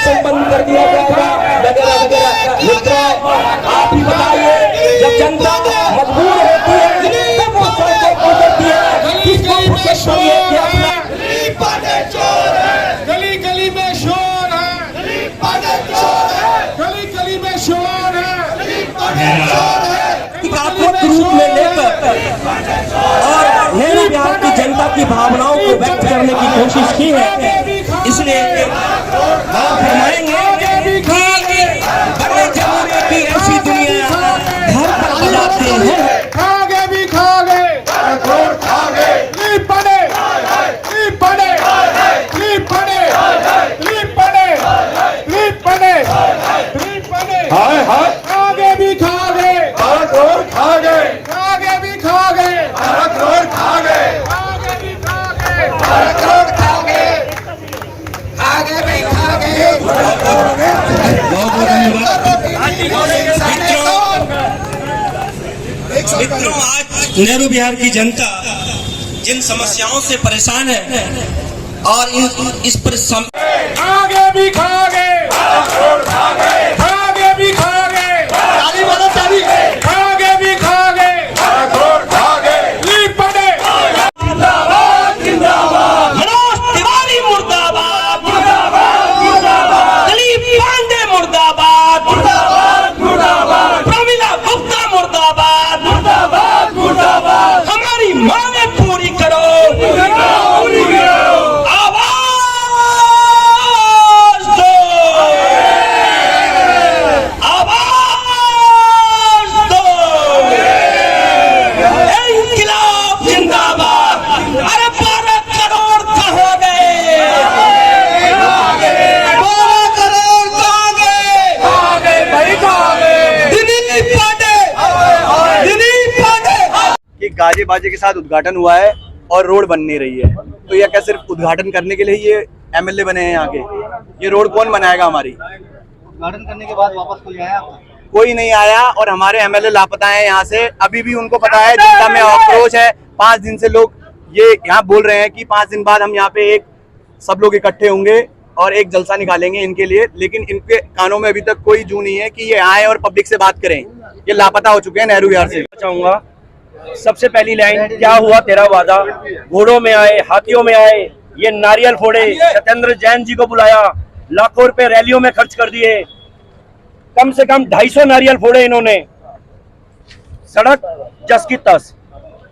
Connection बंद कर दिया जाएगा वगैरह वगैरह। मित्रों, आप ही बताइए, जब जनता मजबूर होती है तब वो सड़कों पर उतरती है, किसको फुर्सत पड़ी है कि अपना गली गली में शोर है, गली गली में शोर है, एकात्मक रूप में लेकर और नेहरू बिहार की जनता की भावनाओं को व्यक्त करने की कोशिश की है। इसलिए आप फरमाएंगे कि बड़े जमाने की ऐसी दुनिया घर पर बजाते हैं। खागे भी खागे, लीप पड़े, लीप पड़े, लीप पड़े, लीप पड़े, लीप पड़े, लीप पड़े, हाय हाय खागे भी खागे, खागे खागे भी खागे, खागे खागे भी खागे, आगे भी खागे। मित्रों, आज नेहरू बिहार की जनता जिन समस्याओं से परेशान है और इस पर आगे भी खागे, खागे भी खागे, खागे भी खागे, लीप पड़े, मनोज तिवारी मुर्दाबाद, दिलीप पांडे मुर्दाबाद, प्रमिला गुप्ता मुर्दाबाद, हमारी मांगे पूरी करो, आवाज दो, आवाज दो, इंकिलाब जिंदाबाद। अरे 12 करोड़ कहाँ गए? 12 करोड़ कहाँ गए? दिलीप पांडे कि गाजे बाजे के साथ उद्घाटन हुआ है और रोड बन नहीं रही है, तो यह क्या सिर्फ उद्घाटन करने के लिए ये एमएलए बने हैं यहाँ के? ये रोड कौन बनाएगा? हमारी उद्घाटन करने के बाद वापस कोई आया? कोई नहीं आया और हमारे एमएलए लापता है यहाँ से। अभी भी उनको पता है जनता में आक्रोश है। 5 दिन से लोग ये यहाँ बोल रहे हैं कि 5 दिन बाद हम यहाँ पे सब लोग इकट्ठे होंगे और एक जलसा निकालेंगे इनके लिए, लेकिन इनके कानों में अभी तक कोई जू नहीं है कि ये आए और पब्लिक से बात करें। ये लापता हो चुके हैं नेहरू बिहार से। चाहूंगा सबसे पहली लाइन, क्या हुआ तेरा वादा? घोड़ों में आए, हाथियों में आए, ये नारियल फोड़े, सत्येंद्र जैन जी को बुलाया, लाखों रुपए रैलियों में खर्च कर दिए, कम से कम 250 नारियल फोड़े इन्होंने। सड़क जस की तस।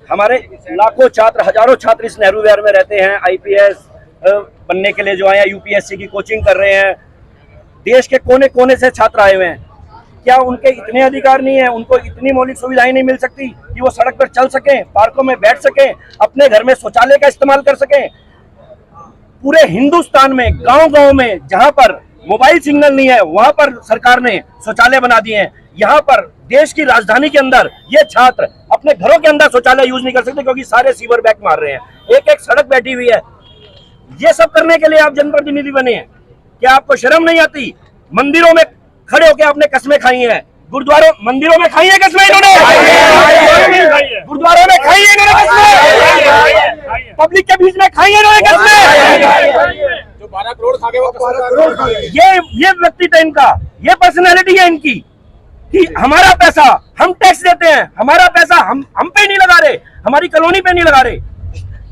हमारे लाखों छात्र, हजारों छात्र इस नेहरू विहार में रहते हैं, आईपीएस बनने के लिए जो आए हैं, यूपीएससी की कोचिंग कर रहे हैं। देश के कोने कोने से छात्र आए हुए हैं। क्या उनके इतने अधिकार नहीं है? उनको इतनी मौलिक सुविधाएं नहीं मिल सकती कि वो सड़क पर चल सकें, पार्कों में बैठ सकें, अपने घर में शौचालय का इस्तेमाल कर सकें? पूरे हिंदुस्तान में गांव-गांव में जहां पर मोबाइल सिग्नल नहीं है, वहां पर सरकार ने शौचालय बना दिए हैं। यहाँ पर देश की राजधानी के अंदर ये छात्र अपने घरों के अंदर शौचालय यूज नहीं कर सकते क्योंकि सारे सीवर बैक मार रहे हैं। एक एक सड़क बैठी हुई है। ये सब करने के लिए आप जनप्रतिनिधि बने हैं। क्या आपको शर्म नहीं आती? मंदिरों में खड़े होकर आपने कस्में खाई हैं, गुरुद्वारों मंदिरों में खाई है कस्में इन्होंने, गुरुद्वारों में खाई है इन्होंने कस्में, पब्लिक के बीच में खाई है इन्होंने कस्में। जो 12 करोड़ खा गए वो 12 करोड़ खा गए। ये व्यक्तित्व इनका, ये पर्सनैलिटी है इनकी कि हमारा पैसा हम टैक्स देते हैं, हमारा पैसा हम पे नहीं लगा रहे, हमारी कॉलोनी पे नहीं लगा रहे।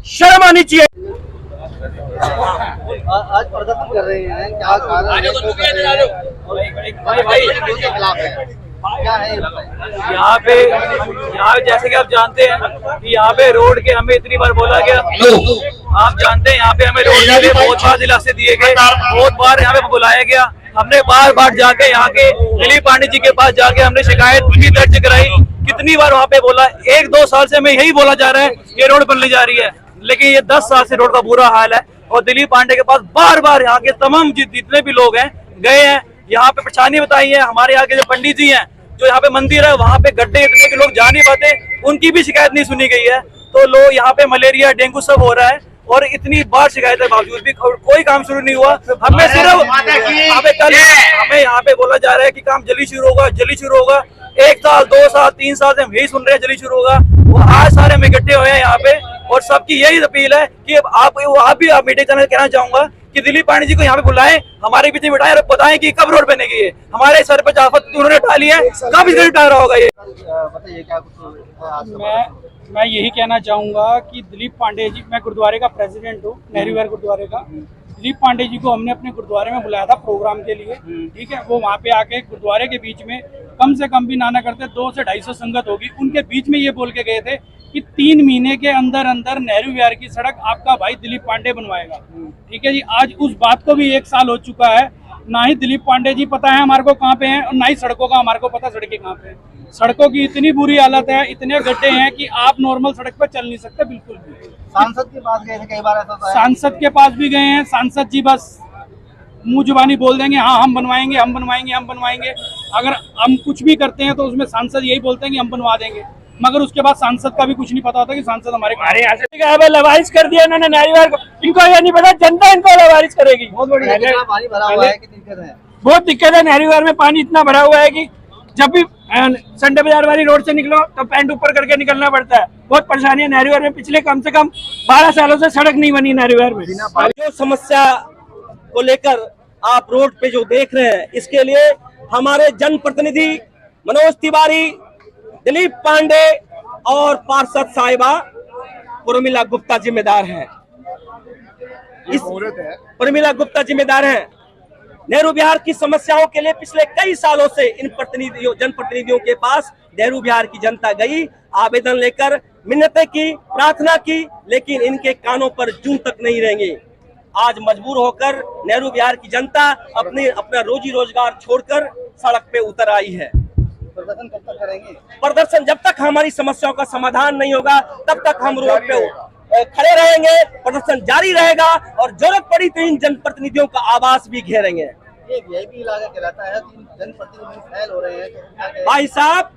शर्म आनी चाहिए। आज प्रदर्शन कर रहे हैं, क्या कारण क्या है? यहाँ जैसे कि आप जानते हैं कि यहाँ पे रोड के हमें इतनी बार बोला गया, आप जानते हैं यहाँ पे हमें रोड के लिए बहुत बार दिलासे दिए गए, बहुत बार यहाँ पे बुलाया गया। हमने बार बार जाके यहाँ के दिलीप पांडे जी के पास जाके हमने शिकायत भी दर्ज कराई। कितनी बार वहाँ पे बोला, 1-2 साल से हमें यही बोला जा रहा है कि रोड बनने जा रही है, लेकिन ये 10 साल से रोड का बुरा हाल है। और दिलीप पांडे के पास बार बार यहाँ के तमाम जितने भी लोग हैं गए हैं, यहाँ पे परेशानी बताई है। हमारे यहाँ के जो पंडित जी हैं, जो यहाँ पे मंदिर है, वहाँ पे गड्ढे इतने के लोग जा नहीं पाते, उनकी भी शिकायत नहीं सुनी गई है। तो लोग यहाँ पे मलेरिया, डेंगू सब हो रहा है और इतनी बार शिकायत के बावजूद भी कोई काम शुरू नहीं हुआ। हमें सिर्फ हमें यहाँ पे बोला जा रहा है कि काम जल्दी शुरू होगा, जल्दी शुरू होगा। 1 साल, 2 साल, 3 साल से हम यही सुन रहे हैं जल्दी शुरू होगा। वो आज सारे हम इकट्ठे हुए हैं यहाँ पे और सबकी यही अपील है कि आप भी मीडिया चैनल कहना चाहूंगा कि दिलीप पांडे जी को यहाँ पे बुलाएं, हमारे बीच में बिठाएं और बताएं कि कब रोड बनेगी ये। हमारे सर पे आफत उन्होंने डाली है, कब इसने उठा रहा होगा ये। बताइए क्या कुछ मैं यही कहना चाहूँगा कि दिलीप पांडे जी, मैं गुरुद्वारे का प्रेसिडेंट हूँ, नेहरू विहार गुरुद्वारे का। दिलीप पांडे जी को हमने अपने गुरुद्वारे में बुलाया था प्रोग्राम के लिए, ठीक है। वो वहाँ पे आके गुरुद्वारे के बीच में कम से कम भी ना करते 200 से 250 संगत होगी, उनके बीच में ये बोल के गए थे कि 3 महीने के अंदर अंदर नेहरू विहार की सड़क आपका भाई दिलीप पांडे बनवाएगा, ठीक है जी। आज उस बात को भी 1 साल हो चुका है, ना ही दिलीप पांडे जी पता है हमारे को कहाँ पे हैं और ना ही सड़कों का हमारे को पता सड़कें कहाँ पे हैं। सड़कों की इतनी बुरी हालत है, इतने गड्ढे हैं कि आप नॉर्मल सड़क पर चल नहीं सकते बिल्कुल भी। सांसद के पास गए थे कई बार, ऐसा है। सांसद के पास भी गए हैं, सांसद जी बस मुंह जुबानी बोल देंगे हाँ हम बनवाएंगे हम बनवाएंगे हम बनवाएंगे। अगर हम कुछ भी करते हैं तो उसमें सांसद यही बोलते हैं कि हम बनवा देंगे, मगर उसके बाद सांसद का भी कुछ नहीं पता होता कि सांसद हमारे यहाँ से लवारिश कर दिया इन्होंने नेहरू विहार को। इनको ये नहीं पता जनता इनको लवारिश करेगी। बहुत बड़ी जगह पानी भरा हुआ है, कितनी दिक्कत है। बहुत दिक्कत है, नेहरू विहार में पानी इतना भरा हुआ है कि जब भी संडे बाजार वाली रोड से निकलो तो पैंट ऊपर करके निकलना पड़ता है। बहुत परेशानी है नेहरू विहार में। पिछले कम से कम 12 सालों से सड़क नहीं बनी नेहरू विहार में। जो समस्या को लेकर आप रोड पे जो देख रहे हैं, इसके लिए हमारे जनप्रतिनिधि मनोज तिवारी, दिलीप पांडे और पार्षद साहिबा उर्मिला गुप्ता जिम्मेदार हैं। उर्मिला गुप्ता जिम्मेदार हैं। नेहरू विहार की समस्याओं के लिए पिछले कई सालों से इन जनप्रतिनिधियों के पास नेहरू विहार की जनता गई, आवेदन लेकर मिन्नतें की, प्रार्थना की, लेकिन इनके कानों पर जूं तक नहीं रहेंगे। आज मजबूर होकर नेहरू विहार की जनता अपना रोजी रोजगार छोड़कर सड़क पे उतर आई है। प्रदर्शन कब तक करेंगे? प्रदर्शन जब तक हमारी समस्याओं का समाधान नहीं होगा तब तक हम रोड पे खड़े रहेंगे, प्रदर्शन जारी रहेगा और जरूरत पड़ी तो इन जनप्रतिनिधियों का आवास भी घेरेंगे। ये वीआईपी इलाका कहलाता है, जनप्रतिनिधि फैल हो रहे हैं तो भाई साहब,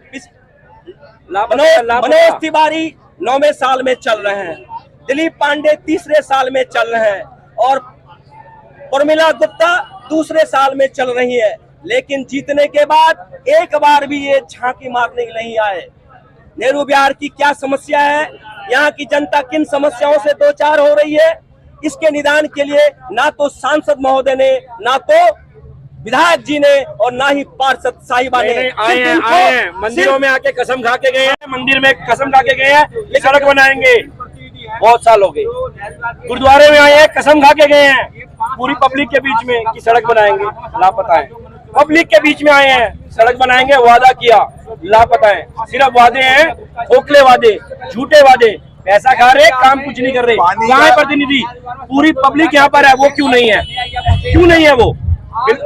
मनोज तिवारी 9वें साल में चल रहे हैं, दिलीप पांडे 3रे साल में चल रहे हैं और उर्मिला गुप्ता 2रे साल में चल रही है, लेकिन जीतने के बाद एक बार भी ये झांकी मारने नहीं आए। नेहरू विहार की क्या समस्या है, यहाँ की जनता किन समस्याओं से दो चार हो रही है, इसके निदान के लिए ना तो सांसद महोदय ने, ना तो विधायक जी ने और ना ही पार्षद साहिबा ने आए हैं मंदिरों में आके कसम खा के गए हैं, मंदिर में कसम खा के गए हैं ये सड़क बनाएंगे। बहुत साल हो गए। गुरुद्वारे में आए हैं, कसम खा के गए हैं पूरी पब्लिक के बीच में कि सड़क बनाएंगे, लापता है। पब्लिक के बीच में आए हैं, सड़क बनाएंगे, वादा किया, लापता है। सिर्फ वादे हैं, खोखले वादे, झूठे वादे, पैसा खा रहे, काम कुछ नहीं कर रहे। कहाँ है प्रतिनिधि? पूरी पब्लिक यहाँ पर है, वो क्यों नहीं है? क्यों नहीं है? वो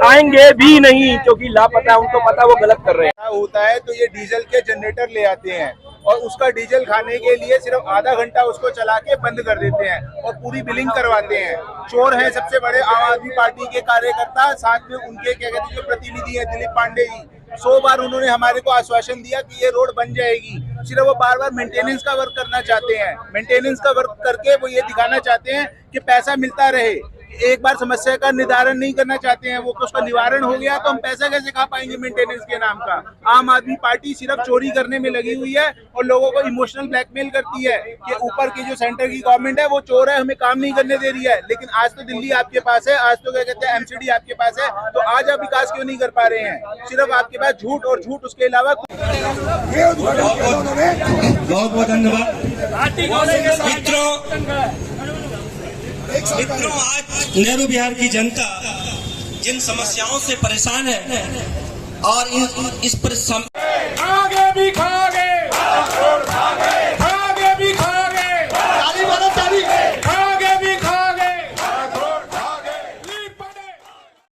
आएंगे भी नहीं क्योंकि लापता है, उनको पता वो गलत कर रहे हैं। होता है तो ये डीजल के जनरेटर ले आते हैं और उसका डीजल खाने के लिए सिर्फ आधा घंटा उसको चला के बंद कर देते हैं और पूरी बिलिंग करवाते हैं। चोर हैं सबसे बड़े आम आदमी पार्टी के कार्यकर्ता, साथ में उनके क्या कहते हैं जो प्रतिनिधि है दिलीप पांडे जी। 100 बार उन्होंने हमारे को आश्वासन दिया कि ये रोड बन जाएगी, सिर्फ वो बार बार मेंटेनेंस का वर्क करना चाहते हैं। मेंटेनेंस का वर्क करके वो ये दिखाना चाहते हैं कि पैसा मिलता रहे। एक बार समस्या का निवारण नहीं करना चाहते हैं, वो उसका निवारण हो गया तो हम पैसा कैसे खा पाएंगे मेंटेनेंस के नाम का। आम आदमी पार्टी सिर्फ चोरी करने में लगी हुई है और लोगों को इमोशनल ब्लैकमेल करती है कि ऊपर की जो सेंटर की गवर्नमेंट है वो चोर है, हमें काम नहीं करने दे रही है। लेकिन आज तो दिल्ली आपके पास है, आज तो क्या कहते हैं एमसीडी आपके पास है, तो आज आप विकास क्यों नहीं कर पा रहे हैं? सिर्फ आपके पास झूठ और झूठ, उसके अलावा बहुत बहुत धन्यवाद। मित्रों, आज नेहरू विहार की जनता जिन समस्याओं से परेशान है और इस पर